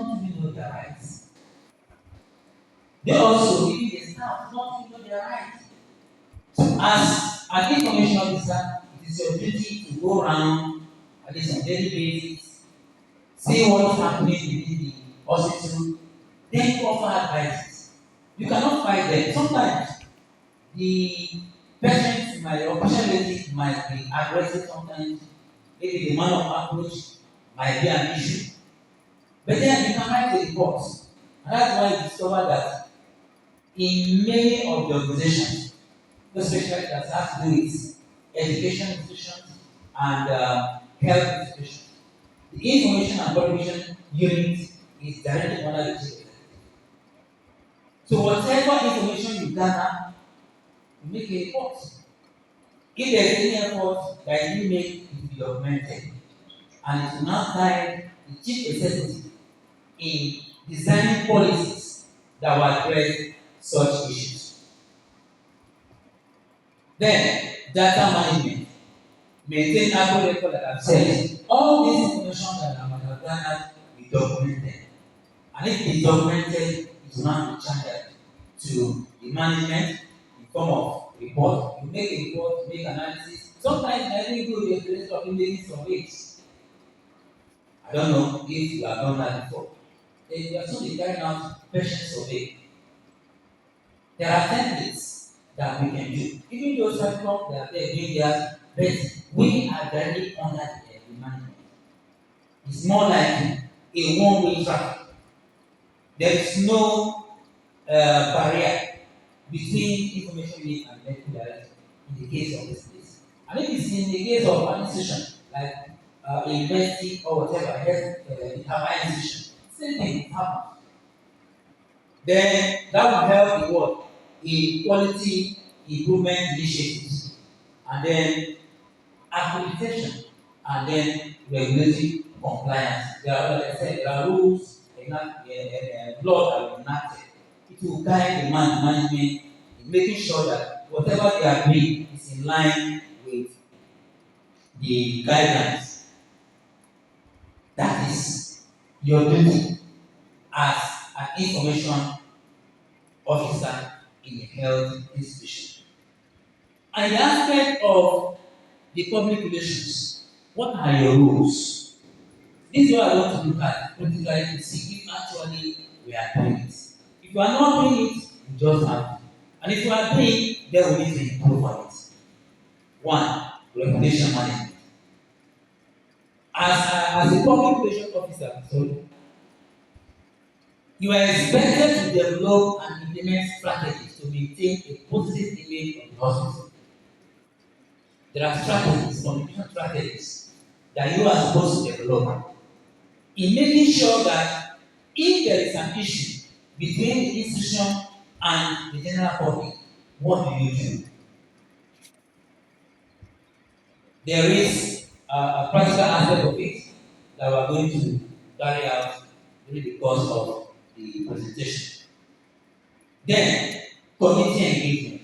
don't even know their rights. They also, within the staff, don't even know their rights. So as an information officer, it is your duty to go around at least on a daily basis, see what is happening within the hospital, then offer advice. You cannot fight them. Sometimes the patient might or patient lady might be aggressive sometimes, maybe the manner of approach might be an issue. But then you can write the report. And that's why you discover that in many of the organizations, especially that has to do with education institutions and health institutions, the information and publication unit is directly under the chief executive. So whatever information you gather, you make a report. If there is any effort that you make, it will be documented. And it will now guide the chief executive in designing policies that will address such issues. Then, data management. Maintain accurate record that I've said. All this information that I might have gathered is documented. And if it is documented, it will now be channeled to the management in form of report. You make a report, you make analysis. Sometimes I think you do the place of making surveys. I don't know if you have done that before. They are still carrying out patient survey. There are templates that we can do. Even though Cyclops they are there doing theirs, but we are directly under the management. It's more like a one-way traffic. There is no barrier between information unit and medical director in the case of this place. And if it's in the case of an institution like a university or whatever, higher institution, same thing happens. Then that will help the what? In quality improvement initiatives, and then accreditation, and then regulatory compliance. There are, like I said, there are rules, law that will enacted. It will guide the management in making sure that whatever they are doing is in line with the guidelines. That is your duty as an information officer in a health institution. And the aspect of the public relations, what are your rules? This is what I want to look at particularly to see if actually we are doing it. If you are not doing it, you just have to. And if you are doing it, then we need to improve on it. One, reputation management. As a public relations officer, you are expected to develop and implement strategies to maintain a positive image of the hospital. There are strategies, communication strategies that you are supposed to develop in making sure that if there is an issue between the institution and the general public, what do you do? There is a practical aspect of it that we are going to carry out during the course of the presentation. Then, community engagement.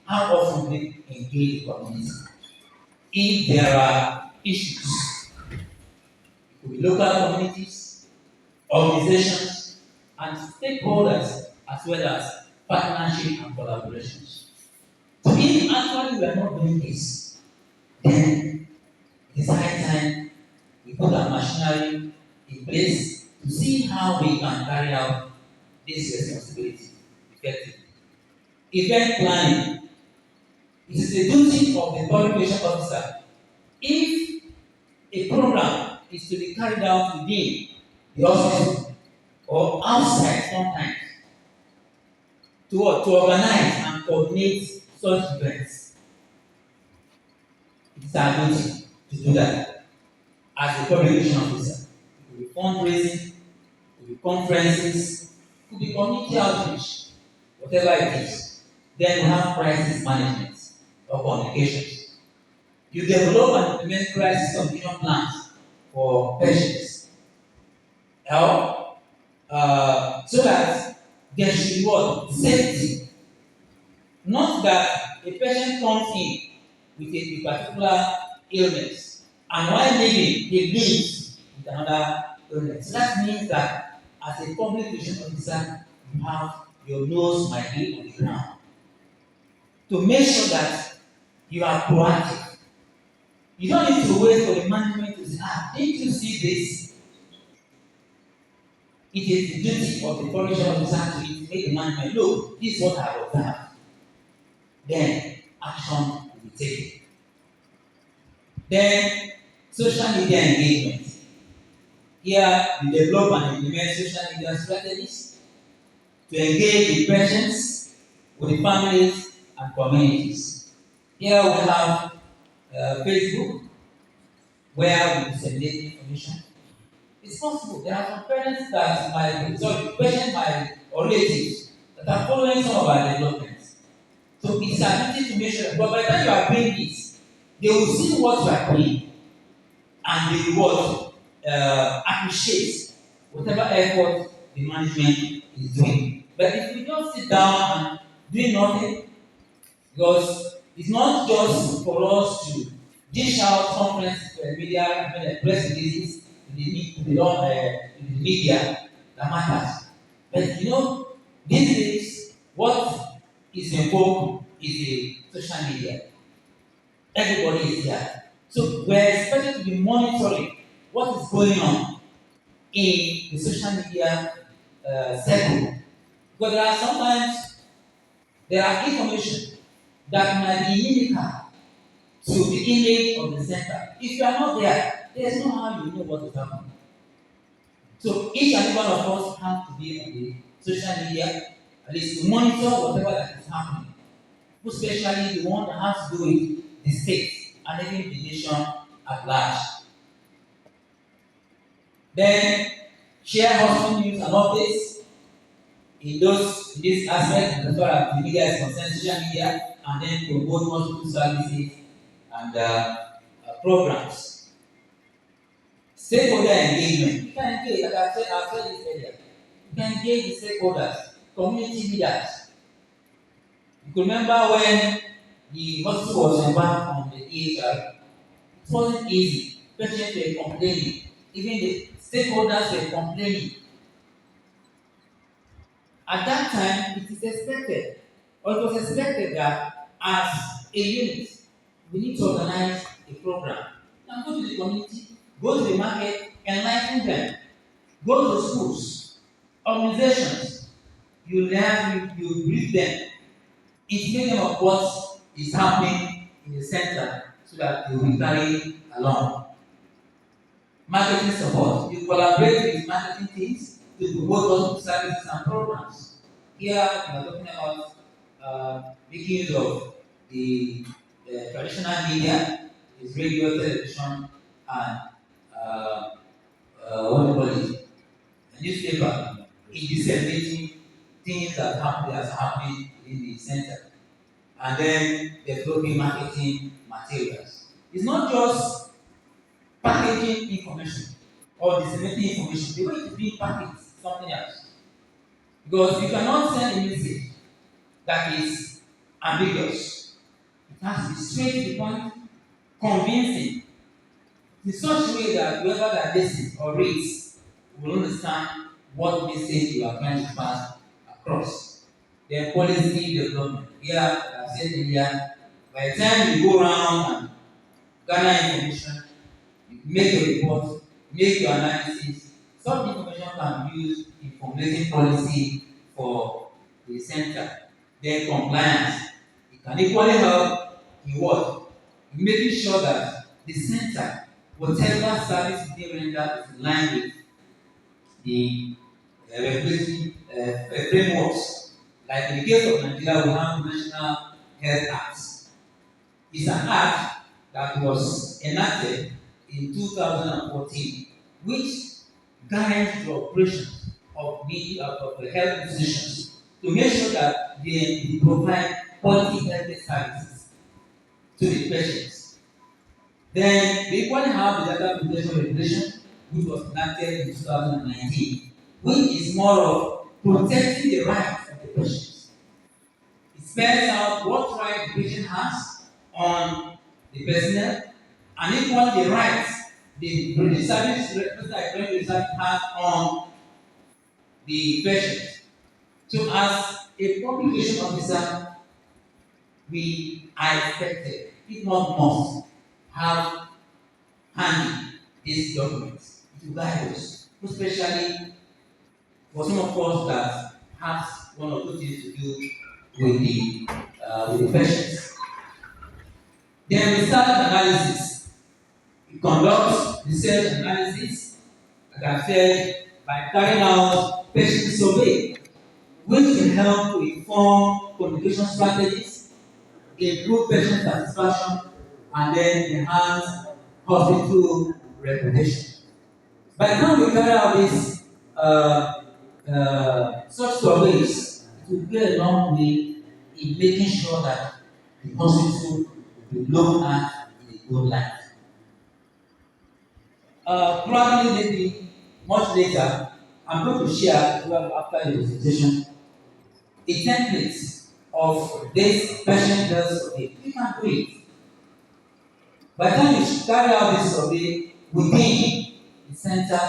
How often do we engage the community? If there are issues, it could be local communities, organizations, and stakeholders, as well as partnership and collaborations. So if actually we are not doing this, then it is high time we put our machinery in place to see how we can carry out this responsibility effectively. Event planning. It is the duty of the public relations officer. If a program is to be carried out within the hospital or outside sometimes, to organize and coordinate such events, it is our duty to do that as a public relations officer. It could be fundraising, it could be conferences, it could be community outreach, whatever it is. Then we have crisis management or communications. You develop and implement crisis communication plans for patients. So that there should be what? Safety. Not that a patient comes in with a particular illness and while living, he lives with another illness. So that means that as a public relations officer, you have your nose might be on the ground to make sure that you are proactive. You don't need to wait for the management to say, didn't you see this? It is the duty of the public relations officer to make the management know this is what I observed. Then action will be taken. Then social media engagement. Here we develop and implement social media strategies to engage the patients with the families and communities. Here we have Facebook, where we disseminate information. It's possible. There are some parents that patients or relatives that are following some of our developments. So it's ability to make sure that, but by the time you are doing this, they will see what you are doing and they will appreciate whatever effort the management is doing. But if we just sit down and do nothing, because it's not just for us to dish out conference media, press releases to the media that matters. But these days, what is in vogue is the social media. Everybody is there. So we're expected to be monitoring what is going on in the social media circle. Because there are information that might be inimical to the image of the center. If you are not there, there's no how you know what is happening. So each and every one of us have to be on the social media, at least to monitor whatever that is happening. Especially the one that has to do with the state and even the nation at large. Then share hospital news and updates in this aspect as far as the media is concerned, social media, and then promote hospital services and programs. Stakeholder engagement. You can engage, like I've said this earlier. You can engage the stakeholders, community leaders. You can remember when the hospital was embarked on the EHR, it wasn't easy. Patients were complaining. Even the stakeholders were complaining. At that time, it is expected, or it was expected that as a unit, we need to organize a program. Now go to the community, go to the market, enlighten them. Go to schools, organizations. You learn, you brief them. Educate them of what is happening in the center so that they will be carried along. Marketing support. You collaborate with marketing teams to promote those services and programs. Here we are talking about making use of the traditional media, is radio, television, and what do you call it? A newspaper in disseminating things that are happening in the center. And then developing marketing materials. It's not just packaging information or disseminating information. The way it's being packaged is something else. Because you cannot send a message that is ambiguous. It has to be straight to the point, convincing, in such a way that whoever that listens or reads will understand what message you are trying to pass across. Then policy development. Here, I've said earlier, by the time you go around and gather information, you make a report, make your analysis, such information can be used in formulating policy for the center. Then compliance. It can equally help in what? In making sure that the center, whatever service is being rendered, is in line with the regulatory frameworks. Like in the case of Nigeria, we have the National Health Act. It's an act that was enacted in 2014, which guides the operation of the health institutions to make sure that they provide quality health services to the patients. Then we equally have the data protection regulation, which was enacted in 2019, which is more of protecting the rights of the patients. It spells out what right the patient has on the personnel and equally the rights the service has on the patient. So as a public relation officer, we are expected, if not must, have handy these documents to guide us, especially for some of us that has one or two things to do with the patients. Then research analysis. We conduct research analysis, like I said, by carrying out patient survey, which will help to inform communication strategies, improve patient satisfaction, and then enhance hospital reputation. By the time we carry out this such surveys, it will go a long way in making sure that the hospital will be looked at in a good light. Probably maybe much later, I'm going to share after the presentation a template of this patient health survey. You can do it. By the time you carry out this survey within the center,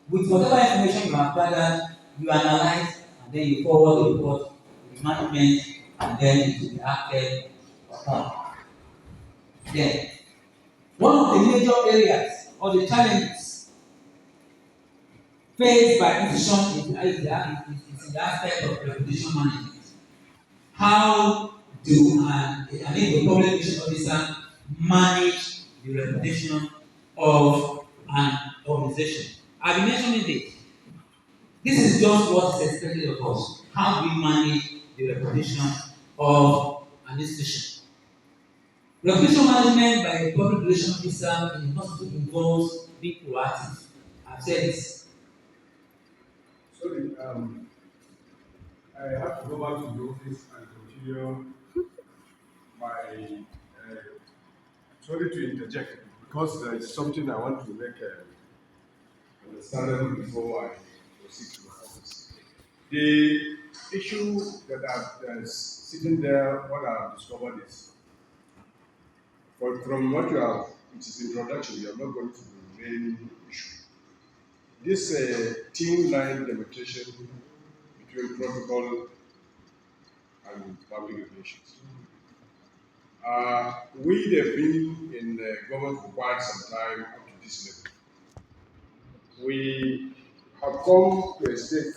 with whatever information you have gathered, you analyze and then you forward the report to the management and then it will be acted upon. Then, one of the major areas or the challenges faced by institutions is the aspect of reputation management. How do a public relations officer manage the reputation of an organization? I've been mentioning this. This is just what is expected of us. How do we manage the reputation of an institution? Reputation management by a public relations officer in the hospital involves being proactive. I've said this. Sorry, I have to go back to the office and continue my. Sorry to interject because there is something I want to make understandable before I proceed to my office. The issue that's sitting there, what I've discovered is, from what you have, it is introduction, you are not going to the main issue. This thin line demarcation between protocol and public relations. We have been in government for quite some time up to this level. We have come to a state